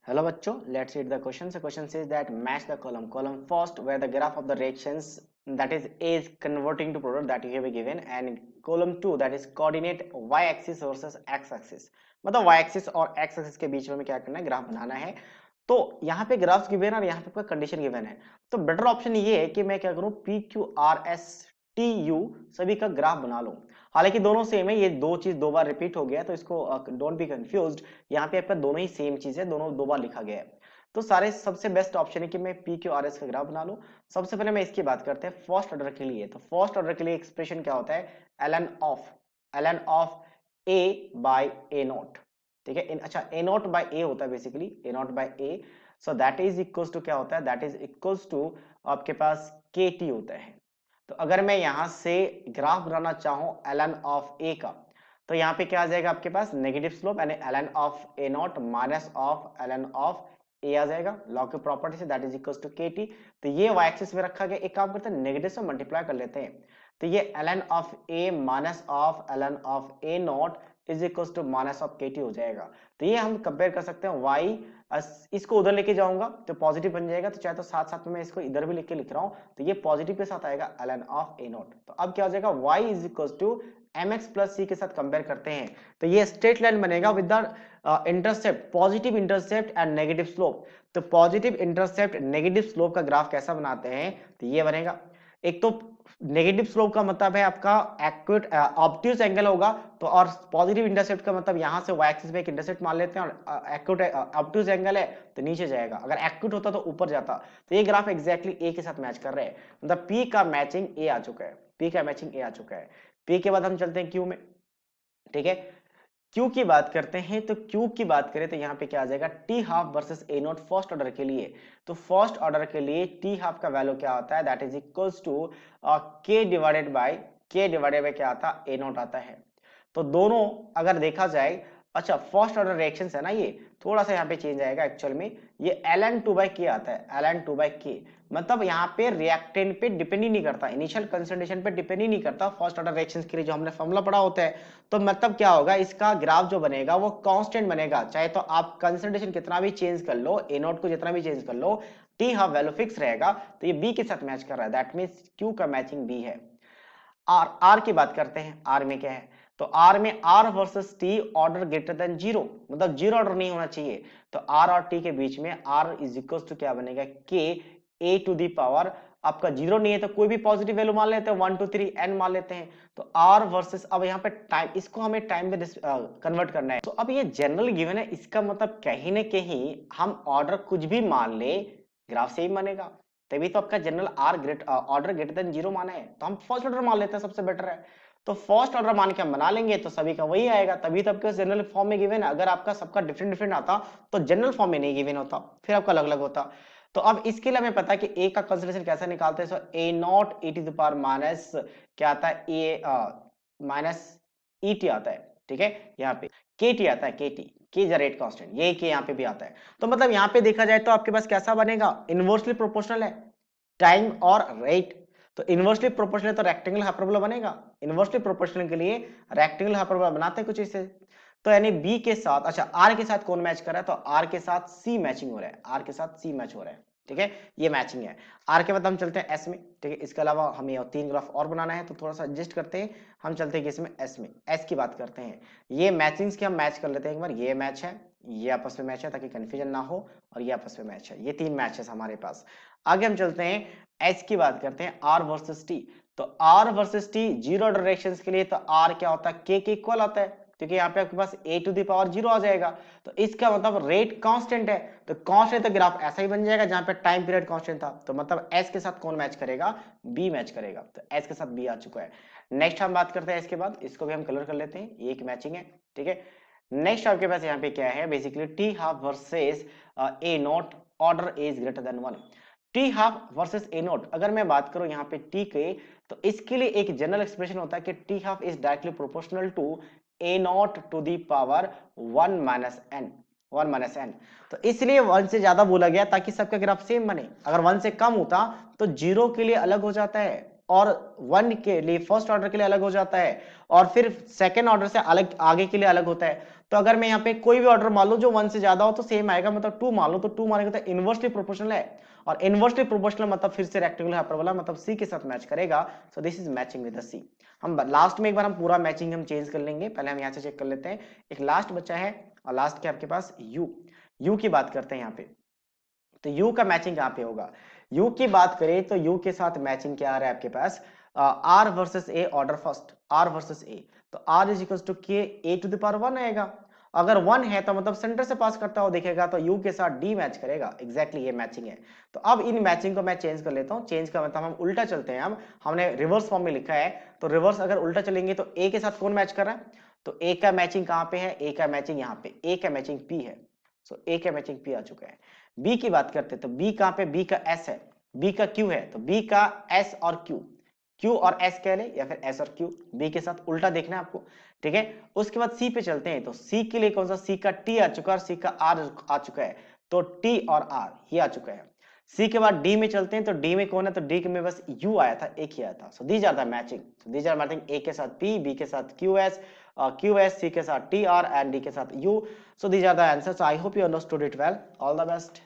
Hello bachcho, let's read the question. The question says that match the column first where the graph of the reactions that is A is converting to product that you have given, and column 2 that is coordinate y axis versus x axis. मतलब y axis और x axis के बीच में क्या करना है, graph बनाना है. तो यहाँ पे ग्राफ्स गिवन और यहाँ पे कंडीशन गिवन है, तो बेटर ऑप्शन ये है कि मैं क्या करूँ, P Q R S T U सभी का ग्राफ बना लूं. हालांकि दोनों सेम है, ये दो चीज दो बार रिपीट हो गया तो इसको डोंट बी कंफ्यूज्ड. यहाँ पे आपका दोनों ही सेम चीज है, दोनों दो बार लिखा गया है. तो सारे सबसे बेस्ट ऑप्शन है कि मैं पी क्यू आर एस का ग्राफ बना लूं. सबसे पहले मैं इसकी बात करते हैं फर्स्ट ऑर्डर के लिए. तो फर्स्ट ऑर्डर के लिए एक्सप्रेशन क्या होता है, l n of a by a naught. ठीक है, अच्छा ए नॉट बाय ए होता है basically, a naught by a. So that is equals to क्या होता है, दैट इज इक्वल्स टू आपके पास के टी होता है. तो अगर मैं यहां से ग्राफ बनाना चाहूं एलन ऑफ ए का, तो यहाँ पे क्या आ जाएगा आपके पास नेगेटिव स्लोप, यानी L N of A not minus of Elon of A आ जाएगा. लॉ की प्रॉपर्टी से that is equals to K T. तो ये वाई एक्सिस में रखा गया. एक काम करते हैं, नेगेटिव से मल्टीप्लाई कर लेते हैं. तो ये l n of a minus of Elon of A naught is equals to minus of k t हो जाएगा. तो ये हम कंपेयर कर सकते हैं वाई, इसको उधर लेके जाऊंगा तो पॉजिटिव बन जाएगा. तो चाहे तो साथ साथ में मैं इसको इधर भी लिख के लिख रहा हूं, तो ये पॉजिटिव के साथ आएगा एलन ऑफ ए नॉट. तो अब क्या हो जाएगा, y is equal to M X plus C के साथ कंपेयर करते हैं. तो ये स्ट्रेट लाइन बनेगा with the intercept, positive intercept and negative slope. तो पॉजिटिव इंटरसेप्ट नेगेटिव स्लोप का ग्राफ कैसा बनाते हैं, तो ये बनेगा. एक तो नेगेटिव स्लोप का मतलब है आपका एक्यूट ऑब्ट्यूज एंगल होगा, तो और पॉजिटिव इंटरसेप्ट का मतलब यहां से वाई एक्सिस पे एक इंटरसेप्ट मान लेते हैं, और एक्यूट ऑब्ट्यूज एंगल है तो नीचे जाएगा, अगर एक्यूट होता तो ऊपर जाता. तो ये ग्राफ एग्जैक्टली ए के साथ मैच कर रहे हैं, मतलब पी का मैचिंग ए आ चुका है, पी का मैचिंग ए आ चुका है. पी के बाद हम चलते हैं क्यू में. ठीक है, क्यू की बात करते हैं. तो क्यू की बात करें तो यहाँ पे क्या आ जाएगा, T half versus A not first order के लिए. तो फर्स्ट ऑर्डर के लिए टी हाफ का वैल्यू क्या होता है, दैट इज इक्वल्स टू के डिवाइडेड बाय क्या आता है, ए नॉट आता है. तो दोनों अगर देखा जाए, अच्छा फर्स्ट ऑर्डर रिएक्शंस है ना, ये थोड़ा सा यहाँ पे चेंज आएगा एक्चुअल में. ये ln 2/k आता है, ln 2/k. मतलब यहाँ पे रिएक्टेंट पे डिपेंड ही नहीं करता, इनिशियल कंसंट्रेशन पे डिपेंड ही नहीं करता फर्स्ट ऑर्डर रिएक्शंस के लिए जो हमने फॉर्मूला पढ़ा होता है. तो मतलब क्या होगा, इसका ग्राफ जो बनेगा वो कांस्टेंट बनेगा, चाहे तो आप कंसंट्रेशन कितना भी चेंज कर लो, ए नॉट को जितना भी चेंज कर लो, टी हाफ वैल्यू फिक्स रहेगा. तो ये बी के साथ मैच कर रहा है, दैट मींस क्यू का मैचिंग बी है. आर की बात करते हैं, आर में क्या है, तो आर में R versus tea order greater than zero, मतलब जीरो ऑर्डर नहीं होना चाहिए. तो आर और टी के बीच में आर इज इक्वल टू क्या बनेगा, के ए टू दी पावर, आपका जीरो नहीं है तो कोई भी पॉजिटिव वैल्यू मान लेते हैं, 1 2 3 एन मान लेते हैं. तो आर वर्सेस, अब यहाँ पे टाइम, इसको हमें टाइम में कन्वर्ट करना है. तो अब ये जनरल गिवन है, इसका मतलब कहीं ना कहीं हम ऑर्डर कुछ भी मान ले, ग्राफ सेम बनेगा. तभी तो आपका general R great order greater than zero माना है, तो हम फर्स्ट ऑर्डर मान लेते हैं, सबसे बेटर है. तो फर्स्ट ऑर्डर मान के हम बना लेंगे तो सभी का वही आएगा, तभी तो आपके जनरल फॉर्म में गिवन है. अगर आपका सबका डिफरेंट डिफरेंट आता तो जनरल फॉर्म में नहीं गिवन होता, फिर आपका अलग अलग होता. तो अब इसके लिए हमें पता है कि ए का कंसिडरेशन कैसे निकालते हैं. So A not A to the power minus क्या आता है, ए माइनस ई टी आता है. ठीक है, यहाँ पे के टी आता है, के टी, के इज रेट कांस्टेंट, ये के यहाँ पे भी आता है. तो मतलब यहाँ पे देखा जाए तो आपके पास कैसा बनेगा, इनवर्सली प्रोपोर्शनल है टाइम और रेट. तो इनवर्सली प्रोपोर्शनल तो रेक्टेंगल हाइपरबोला बनेगा. इनवर्सली प्रोपोर्शनल के लिए रेक्टेंगल हाइपरबोला बनाते हैं कुछ इससे. तो यानी बी के साथ, अच्छा आर के साथ कौन मैच कर रहा है, तो आर के साथ सी मैचिंग हो रहा है, आर के साथ सी मैच हो रहा है. ठीक है, ये मैचिंग है. आर के बाद हम चलते हैं एस में. ठीक है, इसके अलावा हमें तीन ग्राफ और बनाना है तो थोड़ा सा एडजस्ट करते हैं. हम चलते हैं इसमें एस में, एस की बात करते हैं. ये मैचिंग्स की हम मैच कर लेते हैं एक बार. ये मैच है, ये आपस में मैच है ताकि कंफ्यूजन ना हो, और ये आपस में मैच है. ये तीन मैचेस हमारे पास. आगे हम चलते हैं एच की बात करते हैं, आर वर्सेस टी. तो R versus T zero order reactions के लिए तो आर क्या होता है, के इक्वल आता है, क्योंकि यहाँ पे आपके पास ए टू द पावर जीरो आ जाएगा. तो इसका मतलब रेट कांस्टेंट है, तो कांस्टेंट तो ग्राफ ऐसा ही बन जाएगा जहां पे टाइम पीरियड कांस्टेंट था. तो मतलब एस के साथ कौन मैच करेगा, बी मैच करेगा. तो एस के साथ बी आ चुका है. नेक्स्ट हम बात करते हैं इसके बाद, इसको भी हम कलर कर लेते हैं, ये एक मैचिंग है. ठीक है, नेक्स्ट आपके पास यहाँ पे क्या है, basically T half versus A not order is greater than 1. T half versus A not, अगर मैं बात करूं यहाँ पे टी के, तो इसके लिए एक जनरल एक्सप्रेशन होता है कि t half is directly proportional to a naught to the power 1 minus n, 1 minus n. तो इसलिए 1 से ज्यादा बोला गया ताकि सबका ग्राफ सेम बने. अगर 1 से कम होता तो जीरो के लिए अलग हो जाता है, और 1 के लिए फर्स्ट ऑर्डर के लिए अलग हो जाता है, और फिर सेकेंड ऑर्डर से अलग आगे के लिए अलग होता है. तो अगर मैं यहाँ पे कोई भी ऑर्डर मान लो जो 1 से ज्यादा हो तो सेम आएगा, मतलब 2 मान लो तो 2 मानेगा तो इनवर्सली प्रोपोर्शनल है, और इनवर्सली प्रोपोर्शनल मतलब फिर से रेक्टेंगुलर हाइपरबोला, मतलब सी के साथ मैच करेगा। So this is matching with the C. हम लास्ट में एक बार हम पूरा मैचिंग हम चेंज कर लेंगे, पहले हम यहाँ से चेक कर लेते हैं। एक लास्ट बचा है, और लास्ट के आपके पास यू की बात करते हैं यहाँ पे। तो यू का मैचिंग कहाँ पे होगा? यू की बात करें तो यू के साथ मैचिंग क्या आ रहा है आपके पास? R versus A, order first R versus A, तो आर इज इक्वल टू के ए टू द पावर 1 आएगा। अगर 1 है तो मतलब सेंटर से पास करता हुआ दिखेगा, तो यू के साथ डी मैच करेगा। एग्जैक्टली ये मैचिंग है। तो अब इन मैचिंग को मैं चेंज कर लेता हूँ। चेंज का मतलब हम उल्टा चलते हैं। अब हमने रिवर्स फॉर्म में लिखा है, तो रिवर्स अगर उल्टा चलेंगे तो ए के साथ कौन मैच कर रहा है? तो ए का मैचिंग कहाँ पे है? ए का मैचिंग यहाँ पे, ए का मैचिंग पी है। सो ए का मैचिंग पी आ चुका है। बी की बात करते हैं तो बी कहां पे? बी का एस है, बी का क्यू है, तो बी का एस और क्यू, क्यू और एस कह ले या फिर एस और क्यू, बी के साथ उल्टा देखना है आपको, ठीक है। उसके बाद सी पे चलते हैं, तो सी के लिए कौन सा? सी का टी आ चुका है और सी का आर आ चुका है, तो टी और आर ये आ चुका है। सी के बाद डी में चलते हैं, तो डी में कौन है? तो डी में बस यू आया था, एक ही आया था। So these are the matching, so these are matching, A के साथ पी, बी के साथ क्यू एस, सी के साथ टी आर, एंड डी के साथ you. So these are the answers. So I hope you understood it well. All the best.